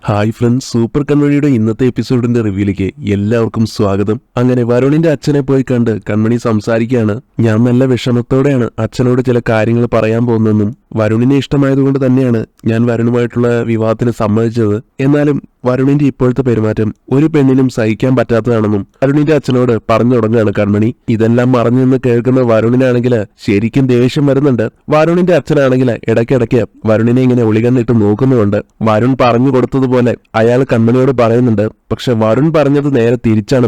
Hi friends, super കൺമണിയുടെ ഇന്നത്തെ എപ്പിസോഡിന്റെ റിവ്യൂയിലേക്ക് എല്ലാവർക്കും സ്വാഗതം. അങ്ങനെ വരുണിന്റെ അച്ഛനെ പോയി കണ്ട് കൺമണി സംസാരിക്കുകയാണ്. ഞാൻ നല്ല വിഷമത്തോടെയാണ് അച്ഛനോട് ചില കാര്യങ്ങൾ പറയാൻ പോകുന്നതെന്നും വരുണിനെ ഇഷ്ടമായതുകൊണ്ട് തന്നെയാണ് ഞാൻ വരുണുമായിട്ടുള്ള വിവാഹത്തിന് സമ്മതിച്ചത്. എന്നാലും വരുണിന്റെ ഇപ്പോഴത്തെ പെരുമാറ്റം ഒരു പെണ്ണിനും സഹിക്കാൻ പറ്റാത്തതാണെന്നും വരുണിന്റെ അച്ഛനോട് പറഞ്ഞു തുടങ്ങുകയാണ് കൺമണി. ഇതെല്ലാം മറഞ്ഞു നിന്ന് കേൾക്കുന്ന വരുണിനാണെങ്കിൽ ശരിക്കും ദേഷ്യം വരുന്നുണ്ട്. വരുണിന്റെ അച്ഛനാണെങ്കിൽ ഇടയ്ക്കിടയ്ക്ക് വരുണിനെ ഇങ്ങനെ ഒളികണ്ണിട്ട് നോക്കുന്നുണ്ട്. വരുൺ പറഞ്ഞു കൊടുത്തതുപോലെ അയാൾ കൺമണിയോട് പറയുന്നുണ്ട്. പക്ഷെ വരുൺ പറഞ്ഞത് നേരെ തിരിച്ചാണ്.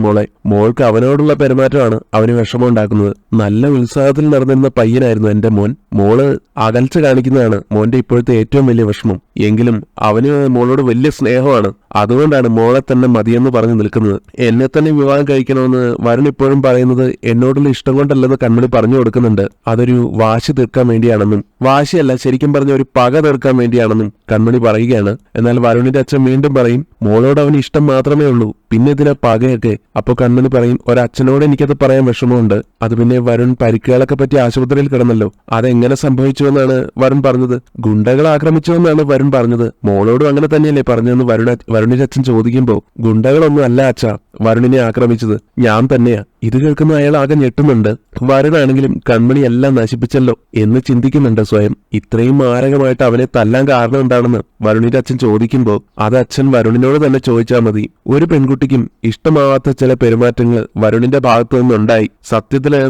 മോൾക്ക് അവനോടുള്ള പെരുമാറ്റമാണ് അവന് വിഷമം ഉണ്ടാക്കുന്നത്. നല്ല ഉത്സാഹത്തിൽ നടന്നിരുന്ന പയ്യനായിരുന്നു എന്റെ മോൻ. മോള് അകൽച്ച കാണിക്കുന്നതാണ് മോന്റെ ഇപ്പോഴത്തെ ഏറ്റവും വലിയ വിഷമം. എങ്കിലും അവന് മോളോട് വലിയ സ്നേഹമാണ്. അതുകൊണ്ടാണ് മോളെ തന്നെ മതിയെന്ന് പറഞ്ഞു നിൽക്കുന്നത്. എന്നെ തന്നെ വിവാഹം കഴിക്കണമെന്ന് വരുൺ ഇപ്പോഴും പറയുന്നത് എന്നോടുള്ള ഇഷ്ടം കൊണ്ടല്ലെന്ന് കൺമണി പറഞ്ഞു കൊടുക്കുന്നുണ്ട്. അതൊരു വാശി തീർക്കാൻ വേണ്ടിയാണെന്നും, വാശിയല്ല ശരിക്കും പറഞ്ഞ ഒരു പക തീർക്കാൻ വേണ്ടിയാണെന്നും കൺമണി പറയുകയാണ്. എന്നാൽ വരുണിന്റെ അച്ഛൻ വീണ്ടും പറയും, മോളോട് അവന് ഇഷ്ടം മാത്രമേ ഉള്ളൂ, പിന്നെ ഇതിനെ പകയൊക്കെ. അപ്പൊ കൺമണി പറയും, ഒരച്ഛനോട് എനിക്കത് പറയാൻ വിഷമമുണ്ട്. അത് പിന്നെ വരുൺ പരിക്കുകളൊക്കെ പറ്റി ആശുപത്രിയിൽ കിടന്നല്ലോ, അതെങ്ങനെ സംഭവിച്ചുവെന്നാണ് വരുൺ പറഞ്ഞത്. ഗുണ്ടകൾ ആക്രമിച്ചുവെന്നാണ് വരുൺ പറഞ്ഞത്. മോളോടും അങ്ങനെ തന്നെയല്ലേ പറഞ്ഞതെന്ന് വരുണിന്റെ അച്ഛൻ ചോദിക്കുമ്പോ, ഗുണ്ടകളൊന്നും അല്ല അച്ഛാ, വരുണിനെ ആക്രമിച്ചത് ഞാൻ തന്നെയാ. ഇത് കേൾക്കുന്ന അയാൾ ആകെ ഞെട്ടുന്നുണ്ട്. വരുണാണെങ്കിലും കൺമണി എല്ലാം നശിപ്പിച്ചല്ലോ എന്ന് ചിന്തിക്കുന്നുണ്ട് സ്വയം. ഇത്രയും മാരകമായിട്ട് അവനെ തല്ലാൻ കാരണം എന്താണെന്ന് വരുണിന്റെ അച്ഛൻ ചോദിക്കുമ്പോ അത് അച്ഛൻ വരുണിനോട് തന്നെ ചോദിച്ചാൽ മതി. ഒരു പെൺകുട്ടിക്കും ഇഷ്ടമാവാത്ത ചില പെരുമാറ്റങ്ങൾ വരുണിന്റെ ഭാഗത്തു നിന്നുണ്ടായി. സത്യത്തില്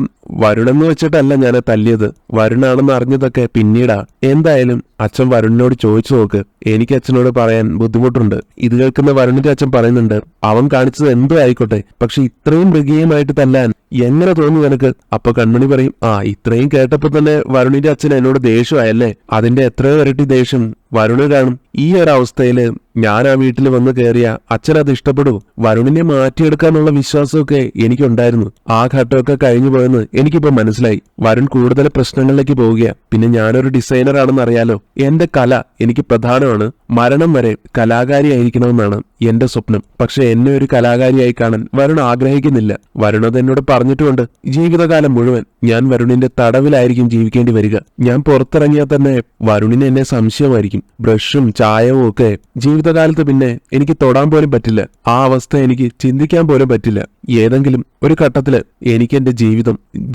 വരുണെന്ന് വെച്ചിട്ടല്ല ഞാൻ തല്ലിയത്, വരുണാണെന്ന് അറിഞ്ഞതൊക്കെ പിന്നീടാ. എന്തായാലും അച്ഛൻ വരുണിനോട് ചോദിച്ചു നോക്ക്, എനിക്ക് അച്ഛനോട് പറയാൻ ബുദ്ധിമുട്ടുണ്ട്. ഇത് കേൾക്കുന്ന വരുണിന്റെ അച്ഛൻ പറയുന്നുണ്ട്, അവൻ കാണിച്ചത് എന്തോ ആയിക്കോട്ടെ, പക്ഷെ ഇത്രയും മൃഗീയമായിട്ട് തല്ലാൻ എങ്ങനെ തോന്നുന്നു നിനക്ക്? അപ്പൊ കൺമണി പറയും, ഇത്രയും കേട്ടപ്പോ തന്നെ വരുണിന്റെ അച്ഛൻ എന്നോട് ദേഷ്യമായല്ലേ? അതിന്റെ എത്രയോ ഇരട്ടി ദേഷ്യം വരുണ് കാണും. ഈ ഒരവസ്ഥയില് ഞാൻ ആ വീട്ടിൽ വന്ന് കയറിയ അച്ഛനത് ഇഷ്ടപ്പെടൂ. വരുണിനെ മാറ്റിയെടുക്കാനുള്ള വിശ്വാസമൊക്കെ എനിക്കുണ്ടായിരുന്നു. ആ ഘട്ടമൊക്കെ കഴിഞ്ഞു പോയെന്ന് എനിക്കിപ്പോ മനസ്സിലായി. വരുൺ കൂടുതൽ പ്രശ്നങ്ങളിലേക്ക് പോവുക. പിന്നെ ഞാനൊരു ഡിസൈനർ ആണെന്ന് അറിയാലോ. എന്റെ കല എനിക്ക് പ്രധാനമാണ്. മരണം വരെ കലാകാരിയായിരിക്കണമെന്നാണ് എന്റെ സ്വപ്നം. പക്ഷെ എന്നെ ഒരു കലാകാരിയായി കാണാൻ വരുൺ ആഗ്രഹിക്കുന്നില്ല. വരുൺ അത് എന്നോട് പറഞ്ഞിട്ടുമുണ്ട്. ജീവിതകാലം മുഴുവൻ ഞാൻ വരുണിന്റെ തടവിലായിരിക്കും ജീവിക്കേണ്ടി വരിക. ഞാൻ പുറത്തിറങ്ങിയാൽ തന്നെ വരുണിന് എന്നെ സംശയമായിരിക്കും. ബ്രഷും ചായവും ഒക്കെ ജീവിതകാലത്ത് പിന്നെ എനിക്ക് തൊടാൻ പോലും പറ്റില്ല. ആ അവസ്ഥ എനിക്ക് ചിന്തിക്കാൻ പോലും പറ്റില്ല. ഏതെങ്കിലും ഒരു ഘട്ടത്തില് എനിക്ക് എന്റെ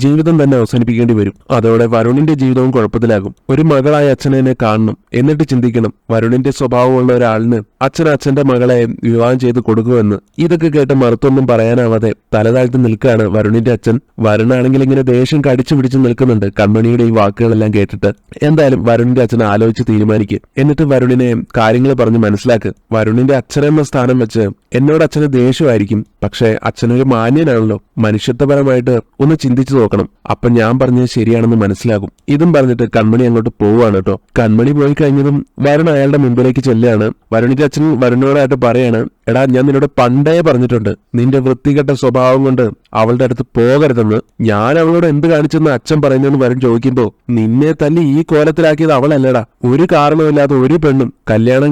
ജീവിതം തന്നെ അവസാനിപ്പിക്കേണ്ടി വരും. അതോടെ വരുണിന്റെ ജീവിതവും കുഴപ്പത്തിലാകും. ഒരു മകളായ അച്ഛനെ കാണണം, എന്നിട്ട് ചിന്തിക്കണം വരുണിന്റെ സ്വഭാവമുള്ള ഒരാളിന് അച്ഛന്റെ മകളെ വിവാഹം ചെയ്ത് കൊടുക്കുമെന്ന്. ഇതൊക്കെ കേട്ട് മറുത്തൊന്നും പറയാനാവാതെ തലതാഴ്ത്തി നിൽക്കുകയാണ് വരുണിന്റെ അച്ഛൻ. വരുണാണെങ്കിൽ ഇങ്ങനെ ദേഷ്യം കടിച്ചു പിടിച്ചു നിൽക്കുന്നുണ്ട് കൺമണിയുടെ ഈ വാക്കുകളെല്ലാം കേട്ടിട്ട്. എന്തായാലും വരുണിന്റെ അച്ഛൻ ആലോചിച്ച് തീരുമാനിക്കുക. എന്നിട്ട് വരുണിനെ കാര്യങ്ങൾ പറഞ്ഞ് മനസ്സിലാക്ക്. വരുണിന്റെ അച്ഛനെന്ന സ്ഥാനം വെച്ച് എന്നോട് അച്ഛന് ദേഷ്യമായിരിക്കും, പക്ഷെ അച്ഛനൊരു മാന്യനാണല്ലോ. മനുഷ്യത്വപരമായിട്ട് ഒന്ന് ചിന്തിച്ചു നോക്കണം. അപ്പൊ ഞാൻ പറഞ്ഞത് ശരിയാണെന്ന് മനസ്സിലാകും. ഇതും പറഞ്ഞിട്ട് കൺമണി അങ്ങോട്ട് പോവാണ് കേട്ടോ. കൺമണി പോയി കഴിഞ്ഞതും വരുൺ അയാളുടെ മുമ്പിലേക്ക് ചെല്ലുകയാണ്. വരുണിന്റെ അച്ഛൻ വരുണിനോടായിട്ട് പറയാണ്, എടാ, ഞാൻ നിന്നോട് പണ്ടേ പറഞ്ഞിട്ടുണ്ട്, നിന്റെ വൃത്തികെട്ട സ്വഭാവം കൊണ്ട് അവളുടെ അടുത്ത് പോകരുതെന്ന്. ഞാൻ അവളോട് എന്ത് കാണിച്ചെന്ന് അച്ഛൻ പറയുന്നെന്ന് വരുൺ ചോദിക്കുമ്പോ, നിന്നെ തല്ലി ഈ കോലത്തിലാക്കിയത് അവളല്ലടാ. ഒരു കാരണമില്ലാതെ ഒരു പെണ്ണും കല്യാണം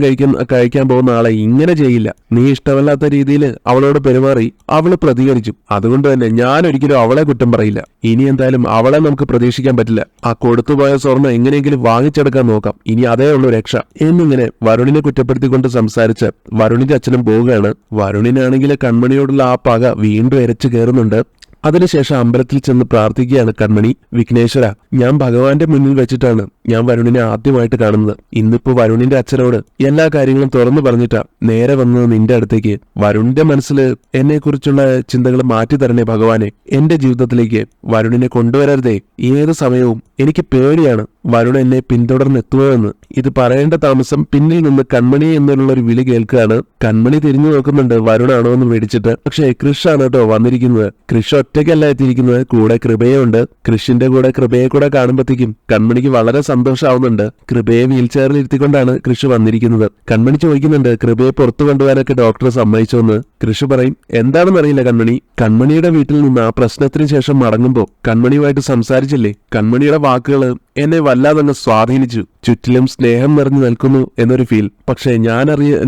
കഴിക്കാൻ പോകുന്ന ആളെ ഇങ്ങനെ ചെയ്യില്ല. നീ ഇഷ്ടമല്ലാത്ത രീതിയിൽ അവളോട് പെരുമാറി അവള് പ്രതികരിച്ചു. അതുകൊണ്ട് തന്നെ ഞാൻ ഒരിക്കലും അവളെ കുറ്റം പറയില്ല. ഇനി എന്തായാലും അവളെ നമുക്ക് പ്രതീക്ഷിക്കാൻ പറ്റില്ല. ആ കൊടുത്തുപോയ സ്വർണ്ണം എങ്ങനെയെങ്കിലും വാങ്ങിച്ചെടുക്കാൻ നോക്കാം. ഇനി അതേ ഉള്ളൂ രക്ഷ എന്നിങ്ങനെ വരുണിനെ കുറ്റപ്പെടുത്തിക്കൊണ്ട് സംസാരിച്ച് വരുണിന്റെ അച്ഛനും പോവുകയാണ്. വരുണിനാണെങ്കിൽ കൺമണിയോടുള്ള ആ പക വീണ്ടും എരച്ചു കയറുന്നുണ്ട്. അതിനുശേഷം അമ്പലത്തിൽ ചെന്ന് പ്രാർത്ഥിക്കുകയാണ് കൺമണി. വിഘ്നേശ്വര, ഞാൻ ഭഗവാന്റെ മുന്നിൽ വെച്ചിട്ടാണ് ഞാൻ വരുണിനെ ആദ്യമായിട്ട് കാണുന്നത്. ഇന്നിപ്പോ വരുണിന്റെ അച്ഛനോട് എല്ലാ കാര്യങ്ങളും തുറന്നു പറഞ്ഞിട്ടാ നേരെ വന്നത് നിന്റെ അടുത്തേക്ക്. വരുണിന്റെ മനസ്സിൽ എന്നെ കുറിച്ചുള്ള ചിന്തകൾ മാറ്റി തരണേ ഭഗവാനെ. എന്റെ ജീവിതത്തിലേക്ക് വരുണിനെ കൊണ്ടുവരരുതേ. ഏത് സമയവും എനിക്ക് പേടിയാണ് വരുൺ എന്നെ പിന്തുടർന്നെത്തുമോയെന്ന്. ഇത് പറയേണ്ട താമസം പിന്നിൽ നിന്ന് കൺമണി എന്നുള്ള ഒരു വിളി കേൾക്കുകയാണ്. കൺമണി തിരിഞ്ഞു നോക്കുന്നുണ്ട് വരുണാണോ എന്ന് മേടിച്ചിട്ട്. പക്ഷേ കൃഷാണ് കേട്ടോ വന്നിരിക്കുന്നത്. കൃഷ് ഒറ്റയ്ക്കല്ല എത്തിയിരിക്കുന്നത്, കൂടെ കൃപയുണ്ട്. കൃഷിന്റെ കൂടെ കൃപയെ കൂടെ കാണുമ്പോഴത്തേക്കും കൺമണിക്ക് വളരെ സന്തോഷമാവുന്നുണ്ട്. കൃപയെ വീൽ ചെയറിൽ ഇരുത്തിക്കൊണ്ടാണ് കൃഷി വന്നിരിക്കുന്നത്. കൺമണി ചോദിക്കുന്നുണ്ട്, കൃപയെ പുറത്തു കൊണ്ടുപോകാനൊക്കെ ഡോക്ടർ സമ്മതിച്ചോന്ന്. കൃഷി പറയും, എന്താണെന്നറിയില്ല കൺമണി. കൺമണിയുടെ വീട്ടിൽ നിന്ന് ആ പ്രശ്നത്തിന് ശേഷം മടങ്ങുമ്പോ കൺമണിയുമായിട്ട് സംസാരിച്ചില്ലേ, കൺമണിയുടെ വാക്കുകള് എന്നെ വല്ലാതെ സ്വാധീനിച്ചു. ചുറ്റിലും സ്നേഹം നിറഞ്ഞു നിൽക്കുന്നു എന്നൊരു ഫീൽ. പക്ഷെ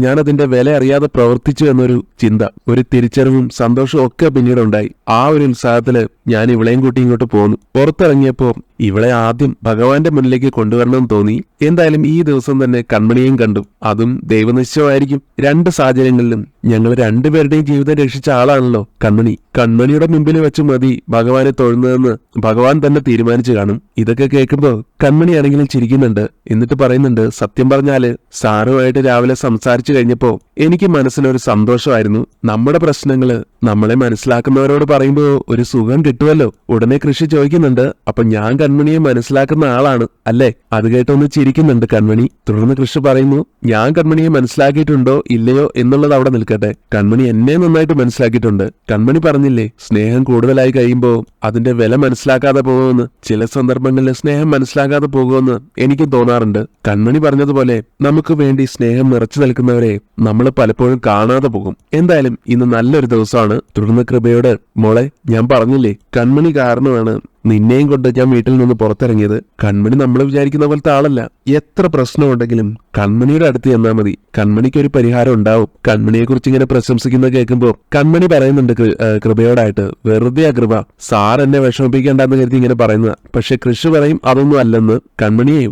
ഞാൻ അതിന്റെ വില അറിയാതെ പ്രവർത്തിച്ചു എന്നൊരു ചിന്ത, ഒരു തിരിച്ചറിവും സന്തോഷവും ഒക്കെ പിന്നീട് ഉണ്ടായി. ആ ഒരു ഉത്സാഹത്തില് ഞാൻ ഇവളെയും കൂട്ടി ഇങ്ങോട്ട് പോന്നു. പുറത്തിറങ്ങിയപ്പോ ഇവളെ ആദ്യം ഭഗവാന്റെ മുന്നിലേക്ക് കൊണ്ടുവരണമെന്ന് തോന്നി. എന്തായാലും ഈ ദിവസം തന്നെ കൺമണിയെയും കണ്ടു. അതും ദൈവനിശ്ചയമായിരിക്കും. 2 സാഹചര്യങ്ങളിലും ഞങ്ങൾ രണ്ടുപേരുടെയും ജീവിതം രക്ഷിച്ച ആളാണല്ലോ കൺമണി. കൺമണിയുടെ മുമ്പിൽ വെച്ച് മതി ഭഗവാനെ തൊഴുന്നതെന്ന് ഭഗവാൻ തന്നെ തീരുമാനിച്ചു കാണും. ഇതൊക്കെ കേൾക്കുമ്പോ കൺമണിയാണെങ്കിലും ചിരിക്കുന്നുണ്ട്. എന്നിട്ട് പറയുന്നുണ്ട്, സത്യം പറഞ്ഞാല് സാറുമായിട്ട് രാവിലെ സംസാരിച്ചു കഴിഞ്ഞപ്പോ എനിക്ക് മനസ്സിനൊരു സന്തോഷമായിരുന്നു. നമ്മുടെ പ്രശ്നങ്ങള് നമ്മളെ മനസ്സിലാക്കുന്നവരോട് പറയുമ്പോ ഒരു സുഖം കിട്ടുമല്ലോ. ഉടനെ കൃഷി ചോദിക്കുന്നുണ്ട്, അപ്പൊ ഞാൻ കൺമണിയെ മനസ്സിലാക്കുന്ന ആളാണ് അല്ലേ? അത് കേട്ടൊന്ന് ചിരിക്കുന്നുണ്ട് കൺമണി. തുടർന്ന് കൃഷി പറയുന്നു, ഞാൻ കൺമണിയെ മനസ്സിലാക്കിയിട്ടുണ്ടോ ഇല്ലയോ എന്നുള്ളത് അവിടെ നിൽക്കട്ടെ. കൺമണി എന്നെ നന്നായിട്ട് മനസ്സിലാക്കിയിട്ടുണ്ട്. കൺമണി പറഞ്ഞില്ലേ, സ്നേഹം കൂടുതലായി കഴിയുമ്പോ അതിന്റെ വില മനസ്സിലാക്കാതെ പോകുമെന്ന്. ചില സന്ദർഭങ്ങളിൽ സ്നേഹം മനസ്സിലാക്കാതെ പോകുമെന്ന് എനിക്കും തോന്നാറുണ്ട്. കൺമണി പറഞ്ഞതുപോലെ നമുക്ക് വേണ്ടി സ്നേഹം നിറച്ചു നിൽക്കുന്നവരെ നമ്മൾ പലപ്പോഴും കാണാതെ പോകും. എന്തായാലും ഇന്ന് നല്ലൊരു ദിവസമാണ്. തുടർന്ന് കൃപയോട്, മോളെ ഞാൻ പറഞ്ഞില്ലേ കൺമണി കാരണമാണ് നിന്നെയും കൊണ്ട് ഞാൻ വീട്ടിൽ നിന്ന് പുറത്തിറങ്ങിയത്. കൺമണി നമ്മൾ വിചാരിക്കുന്ന പോലത്തെ ആളല്ല. എത്ര പ്രശ്നമുണ്ടെങ്കിലും കൺമണിയുടെ അടുത്ത് ചെന്നാ മതി, കൺമണിക്ക് ഒരു പരിഹാരം ഉണ്ടാവും. കൺമണിയെ കുറിച്ച് ഇങ്ങനെ പ്രശംസിക്കുന്നത് കേൾക്കുമ്പോ കൺമണി പറയുന്നുണ്ട് കൃപയോടായിട്ട്, വെറുതെ ആ കൃപ, സാർ എന്നെ വിഷമിപ്പിക്കേണ്ടെന്ന് കരുതി ഇങ്ങനെ പറയുന്നത്. പക്ഷെ കൃഷി പറയും അതൊന്നും അല്ലെന്ന്. കൺമണിയെ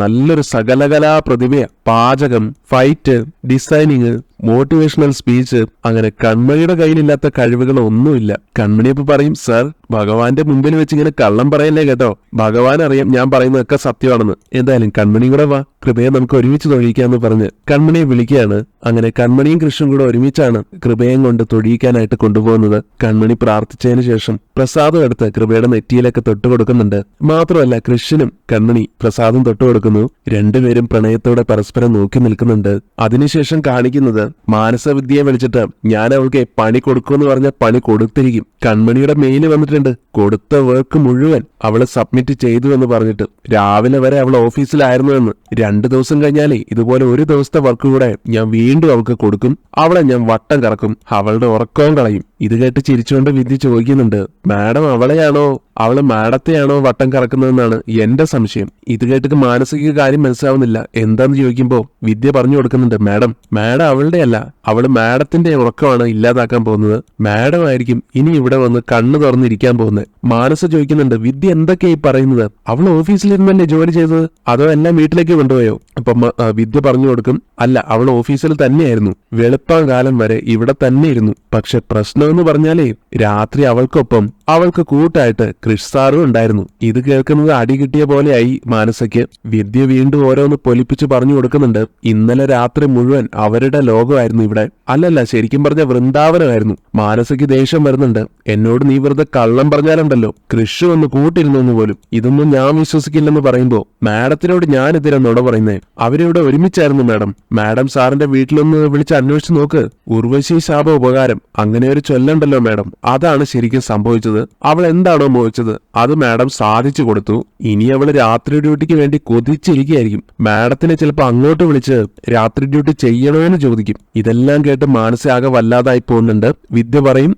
നല്ലൊരു സകലകലാ പ്രതിഭയാ. പാചകം, ഫൈറ്റ്, ഡിസൈനിങ്, മോട്ടിവേഷണൽ സ്പീച്ച്, അങ്ങനെ കൺമണിയുടെ കയ്യിലില്ലാത്ത കഴിവുകളൊന്നുമില്ല. കൺമണിയപ്പോ പറയും, സർ ഭഗവാന്റെ മുമ്പിൽ വെച്ച് ഇങ്ങനെ കള്ളം പറയല്ലേ കേട്ടോ, ഭഗവാൻ അറിയാം ഞാൻ പറയുന്നതൊക്കെ സത്യമാണെന്ന്. എന്തായാലും കൺമണിയും കൂടെ വാ, കൃപയെ നമുക്ക് ഒരുമിച്ച് തൊഴിയിക്കാന്ന് പറഞ്ഞ് കൺമണിയെ വിളിക്കുകയാണ്. അങ്ങനെ കൺമണിയും കൃഷ്ണനും കൂടെ ഒരുമിച്ചാണ് കൃപയും കൊണ്ട് തൊഴിയിക്കാനായിട്ട് കൊണ്ടുപോകുന്നത്. കൺമണി പ്രാർത്ഥിച്ചതിന് ശേഷം പ്രസാദം എടുത്ത് കൃപയുടെ നെറ്റിയിലൊക്കെ തൊട്ടു കൊടുക്കുന്നുണ്ട്. മാത്രമല്ല കൃഷ്ണനും കൺമണി പ്രസാദം തൊട്ടു കൊടുക്കുന്നു. രണ്ടുപേരും പ്രണയത്തോടെ പരസ്പരം നോക്കി നിൽക്കുന്നുണ്ട്. അതിനുശേഷം കാണിക്കുന്നത് മാനസവിദ്യയെ വിളിച്ചിട്ട് ഞാൻ അവൾക്ക് പണി കൊടുക്കുമെന്ന് പറഞ്ഞ പണി കൊടുത്തിരിക്കും. കൺമണിയുടെ മെയില് വന്നിട്ടുണ്ട്. കൊടുത്ത വർക്ക് മുഴുവൻ അവള് സബ്മിറ്റ് ചെയ്തു എന്ന് പറഞ്ഞിട്ട് രാവിലെ വരെ അവൾ ഓഫീസിലായിരുന്നു എന്ന്. 2 ദിവസം കഴിഞ്ഞാലേ ഇതുപോലെ ഒരു ദിവസത്തെ വർക്ക് കൂടെ ഞാൻ വീണ്ടും അവൾക്ക് കൊടുക്കും. അവളെ ഞാൻ വട്ടം കറക്കും, അവളുടെ ഉറക്കവും കളയും. ഇത് കേട്ട് ചിരിച്ചുകൊണ്ട് വിദ്യ ചോദിക്കുന്നുണ്ട്, മാഡം അവളെയാണോ അവള് മാഡത്തെയാണോ വട്ടം കറക്കുന്നതെന്നാണ് എന്റെ സംശയം. ഇത് കേട്ടിട്ട് മാനസിക കാര്യം മനസ്സിലാവുന്നില്ല. എന്താന്ന് ചോദിക്കുമ്പോ വിദ്യ പറഞ്ഞു കൊടുക്കുന്നുണ്ട്, മാഡം അവളുടെ അല്ല, അവള് മാഡത്തിന്റെ ഉറക്കമാണ് ഇല്ലാതാക്കാൻ പോകുന്നത്. മാഡം ആയിരിക്കും ഇനി ഇവിടെ വന്ന് കണ്ണു തുറന്നിരിക്കാൻ പോകുന്നത്. മാനസ ചോദിക്കുന്നുണ്ട്, വിദ്യ എന്തൊക്കെയായി പറയുന്നത്? അവൾ ഓഫീസിലിരുന്നല്ലേ ജോലി ചെയ്തത്, അതോ എല്ലാം വീട്ടിലേക്ക് കൊണ്ടുപോയോ? അപ്പൊ വിദ്യ പറഞ്ഞു കൊടുക്കും, അല്ല അവൾ ഓഫീസിൽ തന്നെയായിരുന്നു, വെളുപ്പാൻ കാലം വരെ ഇവിടെ തന്നെ ഇരുന്നു. പക്ഷെ പ്രശ്നമെന്ന് പറഞ്ഞാലേ രാത്രി അവൾക്കൊപ്പം അവൾക്ക് കൂട്ടായിട്ട് കൃഷ് സാറും ഉണ്ടായിരുന്നു. ഇത് കേൾക്കുന്നത് അടി കിട്ടിയ പോലെയായി മാനസയ്ക്ക്. വിദ്യ വീണ്ടും ഓരോന്ന് പൊലിപ്പിച്ചു പറഞ്ഞു കൊടുക്കുന്നുണ്ട്. ഇന്നലെ രാത്രി മുഴുവൻ അവരുടെ ലോകമായിരുന്നു ഇവിടെ. അല്ലല്ല, ശരിക്കും പറഞ്ഞ വൃന്ദാവനമായിരുന്നു. മാനസയ്ക്ക് ദേഷ്യം വരുന്നുണ്ട്. എന്നോട് നീ വെറുതെ കള്ളം പറഞ്ഞാലുണ്ടല്ലോ, കൃഷി ഒന്ന് കൂട്ടിരുന്നു പോലും. ഇതൊന്നും ഞാൻ വിശ്വസിക്കില്ലെന്ന് പറയുമ്പോ മാഡത്തിനോട് ഞാൻ ഇതിരെ നുണ പറയുന്നേ. അവരിവിടെ ഒരുമിച്ചായിരുന്നു മാഡം. മാഡം സാറിന്റെ വീട്ടിലൊന്ന് വിളിച്ച് അന്വേഷിച്ചു നോക്ക്. ഉർവശി ശാപ ഉപകാരം, അങ്ങനെ ഒരു ചൊല്ലുണ്ടല്ലോ മാഡം, അതാണ് ശരിക്കും സംഭവിച്ചത്. അവൾ എന്താണോ മോഹിച്ചത് അത് മാഡം സാധിച്ചു കൊടുത്തു. ഇനി അവള് രാത്രി ഡ്യൂട്ടിക്ക് വേണ്ടി കൊതിച്ചിരിക്കുകയായിരിക്കും. മാഡത്തിനെ ചിലപ്പോ അങ്ങോട്ട് വിളിച്ച് രാത്രി ഡ്യൂട്ടി ചെയ്യണോ എന്ന് ചോദിക്കും. ഇതെല്ലാം കേട്ട് മാനസികാകെ വല്ലാതായി പോകുന്നുണ്ട്. വിദ്യ പറയും,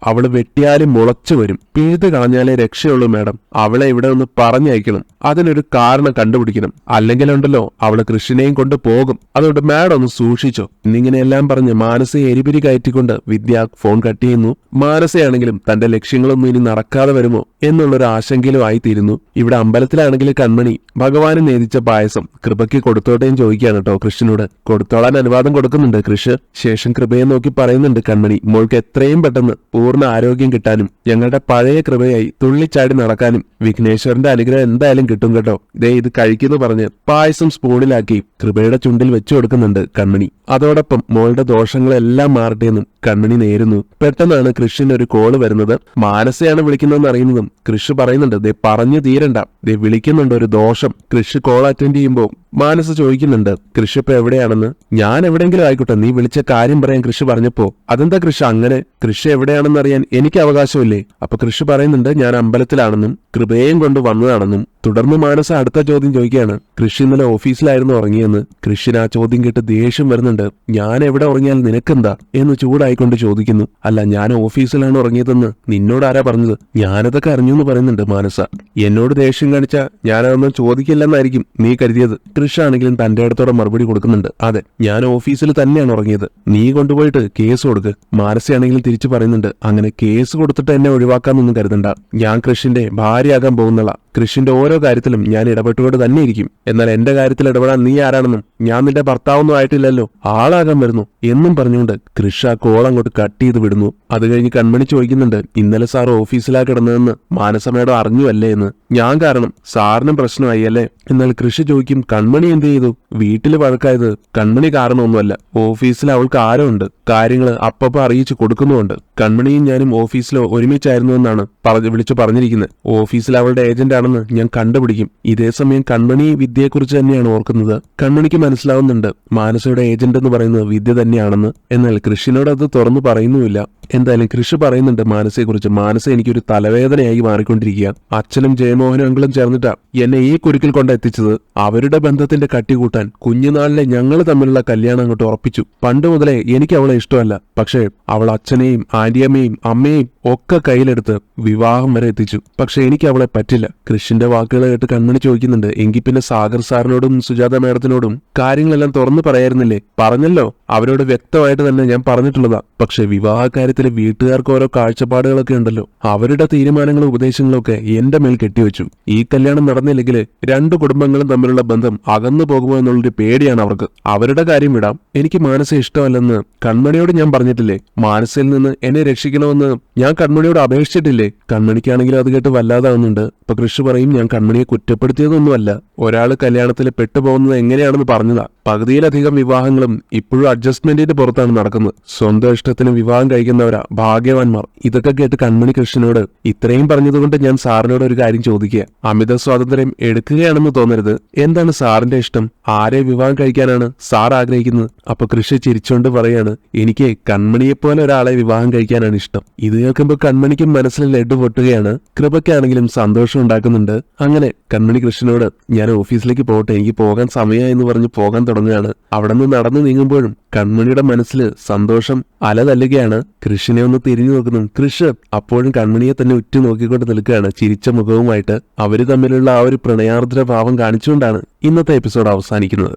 അവള് വെട്ടിയാലും മുളച്ചു വരും, പിഴുത് കളഞ്ഞാലേ രക്ഷയുള്ളൂ മാഡം. അവളെ ഇവിടെ ഒന്ന് പറഞ്ഞയക്കണം, അതിനൊരു കാരണം കണ്ടുപിടിക്കണം, അല്ലെങ്കിലുണ്ടല്ലോ അവള് കൃഷ്ണനെയും കൊണ്ട് പോകും. അതുകൊണ്ട് മാഡം ഒന്ന് സൂക്ഷിച്ചോ എന്നിങ്ങനെയെല്ലാം പറഞ്ഞ് മാനസയെ എരിപിരി കയറ്റിക്കൊണ്ട് വിദ്യ ഫോൺ കട്ട് ചെയ്യുന്നു. മാനസയാണെങ്കിലും തന്റെ ലക്ഷ്യങ്ങളൊന്നും ഇനി നടക്കാതെ വരുമോ എന്നുള്ളൊരു ആശങ്കയിലും ആയിത്തീരുന്നു. ഇവിടെ അമ്പലത്തിലാണെങ്കിൽ കൺമണി ഭഗവാന് നേദിച്ച പായസം കൃപയ്ക്ക് കൊടുത്തോട്ടേയും ചോദിക്കുകയാണ് കേട്ടോ കൃഷ്ണനോട്. കൊടുത്തോളാൻ അനുവാദം കൊടുക്കുന്നുണ്ട് കൃഷ്. ശേഷം കൃപയെ നോക്കി പറയുന്നുണ്ട് കൺമണി, മോൾക്ക് എത്രയും പെട്ടെന്ന് പൂർണ്ണ ആരോഗ്യം കിട്ടാനും ഞങ്ങളുടെ പഴയ കൃപയായി തുള്ളിച്ചാടി നടക്കാനും വിഘ്നേശ്വരന്റെ അനുഗ്രഹം എന്തായാലും കിട്ടും കേട്ടോ. ദേ ഇത് കഴിക്കുന്നു പറഞ്ഞ് പായസം സ്പൂണിലാക്കി കൃപയുടെ ചുണ്ടിൽ വെച്ചു കൊടുക്കുന്നുണ്ട് കൺമണി. അതോടൊപ്പം മോളുടെ ദോഷങ്ങളെല്ലാം മാറട്ടെയെന്നും കൺമണി നേരുന്നു. പെട്ടെന്നാണ് കൃഷിന് ഒരു കോള് വരുന്നത്. മാനസയാണ് വിളിക്കുന്നതെന്ന് അറിയുന്നതും കൃഷി പറയുന്നുണ്ട്, ദേ പറഞ്ഞു തീരണ്ട, ദേ വിളിക്കുന്നുണ്ട് ഒരു ദോഷം. കൃഷി കോൾ അറ്റൻഡ് ചെയ്യുമ്പോൾ മാനസ ചോദിക്കുന്നുണ്ട്, കൃഷി ഇപ്പൊ എവിടെയാണെന്ന്. ഞാൻ എവിടെയെങ്കിലും ആയിക്കോട്ടെ, നീ വിളിച്ച കാര്യം പറയാൻ കൃഷി പറഞ്ഞപ്പോ അതെന്താ കൃഷി അങ്ങനെ? കൃഷി എവിടെയാണെന്ന് അറിയാൻ എനിക്ക് അവകാശമില്ലേ? അപ്പൊ കൃഷി പറയുന്നുണ്ട്, ഞാൻ അമ്പലത്തിലാണെന്നും കൃപയും കൊണ്ട് വന്നതാണെന്നും. തുടർന്ന് മാനസ അടുത്ത ചോദ്യം ചോദിക്കുകയാണ്, കൃഷി ഇന്നലെ ഓഫീസിലായിരുന്നു ഉറങ്ങിയെന്ന്. കൃഷിന് ആ ചോദ്യം കേട്ട് ദേഷ്യം വരുന്നുണ്ട്. ഞാൻ എവിടെ ഉറങ്ങിയാൽ നിനക്കെന്താ എന്ന് ചൂടായിക്കൊണ്ട് ചോദിക്കുന്നു. അല്ല, ഞാൻ ഓഫീസിലാണ് ഉറങ്ങിയതെന്ന് നിന്നോട് ആരാ പറഞ്ഞത്? ഞാനതൊക്കെ അറിഞ്ഞു എന്ന് പറയുന്നുണ്ട് മാനസ. എന്നോട് ദേഷ്യം കാണിച്ച ഞാനതൊന്നും ചോദിക്കില്ലെന്നായിരിക്കും നീ കരുതിയത്. കൃഷ് ആണെങ്കിലും തന്റെ അടുത്തോടെ മറുപടി കൊടുക്കുന്നുണ്ട്. അതെ, ഞാൻ ഓഫീസിൽ തന്നെയാണ് ഉറങ്ങിയത്. നീ കൊണ്ടുപോയിട്ട് കേസ് കൊടുക്ക്. മാനസയാണെങ്കിലും തിരിച്ചു പറയുന്നുണ്ട്, അങ്ങനെ കേസ് കൊടുത്തിട്ട് എന്നെ ഒഴിവാക്കാന്നൊന്നും കരുതണ്ട. ഞാൻ കൃഷിന്റെ ഭാര്യയാകാൻ പോകുന്നള. കൃഷിന്റെ ഓരോ കാര്യത്തിലും ഞാൻ ഇടപെട്ടുകൊണ്ട് തന്നെ ഇരിക്കും. എന്നാൽ എന്റെ കാര്യത്തിൽ ഇടപെടാൻ നീ ആരാണെന്നും ഞാൻ നിന്റെ ഭർത്താവൊന്നും ആയിട്ടില്ലല്ലോ, ആളാകാൻ വരുന്നു എന്നും പറഞ്ഞുകൊണ്ട് കൃഷ് ആ കോൾ അങ്ങോട്ട് കട്ട് ചെയ്ത് വിടുന്നു. അത് കഴിഞ്ഞ് കൺമണി ചോദിക്കുന്നുണ്ട്, ഇന്നലെ സാർ ഓഫീസിലാ കിടന്നതെന്ന് മാനസ മേഡം അറിഞ്ഞുവല്ലേ എന്ന്. ഞാൻ കാരണം സാറിനും പ്രശ്നമായി അല്ലേ? എന്നാൽ കൃഷി ചോദിക്കും, കൺമണി എന്ത് ചെയ്തു? വീട്ടിൽ വഴക്കായത് കൺമണി കാരണമൊന്നുമല്ല. ഓഫീസിൽ അവൾക്ക് ആരോ ഉണ്ട്, കാര്യങ്ങള് അപ്പപ്പോ അറിയിച്ചു കൊടുക്കുന്നുമുണ്ട്. കൺമണിയും ഞാനും ഓഫീസിൽ ഒരുമിച്ചായിരുന്നു എന്നാണ് വിളിച്ചു പറഞ്ഞിരിക്കുന്നത്. ഓഫീസിൽ അവളുടെ ഏജന്റ് ആണെന്ന് ഞാൻ കണ്ടുപിടിക്കും. ഇതേ സമയം കൺമണി വിദ്യയെക്കുറിച്ച് തന്നെയാണ് ഓർക്കുന്നത്. കൺമണിക്ക് മനസ്സിലാവുന്നുണ്ട് മാനസയുടെ ഏജന്റ് എന്ന് പറയുന്നത് വിദ്യ തന്നെയാണെന്ന്. എന്നാൽ കൃഷിനോട് അത് തുറന്നു പറയുന്നുമില്ല. എന്തായാലും കൃഷി പറയുന്നുണ്ട് മാനസയെക്കുറിച്ച്, മാനസ എനിക്കൊരു തലവേദനയായി മാറിക്കൊണ്ടിരിക്കുക. അച്ഛനും ജയമോഹനും അങ്കിളും ചേർന്നിട്ടാ എന്നെ ഈ കുരുക്കിൽ കൊണ്ടെത്തിച്ചത്. അവരുടെ ബന്ധത്തിന്റെ കട്ടി കൂട്ടാൻ കുഞ്ഞുനാളിലെ ഞങ്ങൾ തമ്മിലുള്ള കല്യാണം അങ്ങോട്ട് ഉറപ്പിച്ചു. പണ്ട് മുതലേ എനിക്ക് അവളെ ഇഷ്ടമല്ല. പക്ഷേ അവൾ അച്ഛനെയും ആന്റിയമ്മയും അമ്മയെയും ഒക്കെ കയ്യിലെടുത്ത് വിവാഹം വരെ എത്തിച്ചു. പക്ഷെ എനിക്ക് അവളെ പറ്റില്ല. കൃഷിന്റെ വാക്കുകൾ കേട്ട് കൺമണി ചോദിക്കുന്നുണ്ട്, എങ്കിൽ പിന്നെ സാഗർ സാറിനോടും സുജാത മേഡത്തിനോടും കാര്യങ്ങളെല്ലാം തുറന്നു പറയായിരുന്നില്ലേ? പറഞ്ഞല്ലോ, അവരോട് വ്യക്തമായിട്ട് തന്നെ ഞാൻ പറഞ്ഞിട്ടുള്ളതാ. പക്ഷെ വിവാഹ കാര്യത്തില് വീട്ടുകാർക്ക് ഓരോ കാഴ്ചപ്പാടുകളൊക്കെ ഉണ്ടല്ലോ. അവരുടെ തീരുമാനങ്ങളും ഉപദേശങ്ങളും ഒക്കെ എന്റെ മേൽ കെട്ടിവെച്ചു. ഈ കല്യാണം നടന്നില്ലെങ്കിൽ രണ്ടു കുടുംബങ്ങളും തമ്മിലുള്ള ബന്ധം അകന്നു പോകുമോ എന്നുള്ളൊരു പേടിയാണ് അവർക്ക്. അവരുടെ കാര്യം വിടാം, എനിക്ക് മാനസ ഇഷ്ടമല്ലെന്ന് കൺമണിയോട് ഞാൻ പറഞ്ഞിട്ടില്ലേ? മാനസയിൽ നിന്ന് എന്നെ രക്ഷിക്കണമെന്ന് ഞാൻ കൺമണിയോട് അപേക്ഷിച്ചിട്ടില്ലേ? കൺമണിക്കാണെങ്കിലും അത് കേട്ട് വല്ലാതാവുന്നുണ്ട്. അപ്പൊ കൃഷി പറയും, ഞാൻ കൺമണിയെ കുറ്റപ്പെടുത്തിയതൊന്നുമല്ല. ഒരാള് കല്യാണത്തിൽ പെട്ടുപോകുന്നത് എങ്ങനെയാണെന്ന് പറഞ്ഞതാ. പകുതിയിലധികം വിവാഹങ്ങളും ഇപ്പോഴും അഡ്ജസ്റ്റ്മെന്റിന്റെ പുറത്താണ് നടക്കുന്നത്. സ്വന്തം ഇഷ്ടത്തിന് വിവാഹം കഴിക്കുന്നവരാ ഭാഗ്യവാന്മാർ. ഇതൊക്കെ കേട്ട് കൺമണി കൃഷ്ണനോട്, ഇത്രയും പറഞ്ഞതുകൊണ്ട് ഞാൻ സാറിനോട് ഒരു കാര്യം ചോദിക്കുക. അമിത സ്വാതന്ത്ര്യം എടുക്കുകയാണെന്ന് തോന്നരുത്. എന്താണ് സാറിന്റെ ഇഷ്ടം? ആരെ വിവാഹം കഴിക്കാനാണ് സാർ ആഗ്രഹിക്കുന്നത്? അപ്പൊ കൃഷി ചിരിച്ചുകൊണ്ട് പറയാണ്, എനിക്ക് കൺമണിയെപ്പോലെ ഒരാളെ വിവാഹം കഴിക്കാനാണ് ഇഷ്ടം. ഇത് കേൾക്കുമ്പോൾ കൺമണിക്കും മനസ്സിൽ ലഡ്ഡു പൊട്ടുകയാണ്. കൃപയ്ക്കാണെങ്കിലും സന്തോഷം ഉണ്ടാക്കുന്നുണ്ട്. അങ്ങനെ കൺമണി കൃഷ്ണനോട്, ഞാൻ ഓഫീസിലേക്ക് പോട്ടെ, എനിക്ക് പോകാൻ സമയമായെന്ന് പറഞ്ഞ് പോകാൻ തുടങ്ങുകയാണ്. അവിടെ നിന്ന് നടന്നു നീങ്ങുമ്പോഴും കൺമണിയുടെ മനസ്സിൽ സന്തോഷം അലതല്ലുകയാണ്. കൃഷിനെ ഒന്ന് തിരിഞ്ഞു നോക്കുന്നു. കൃഷ് അപ്പോഴും കൺമണിയെ തന്നെ ഉറ്റു നോക്കിക്കൊണ്ട് നിൽക്കുകയാണ്, ചിരിച്ച മുഖവുമായിട്ട്. അവര് തമ്മിലുള്ള ആ ഒരു പ്രണയാർദ്ര ഭാവം കാണിച്ചുകൊണ്ടാണ് ഇന്നത്തെ എപ്പിസോഡ് അവസാനിക്കുന്നത്.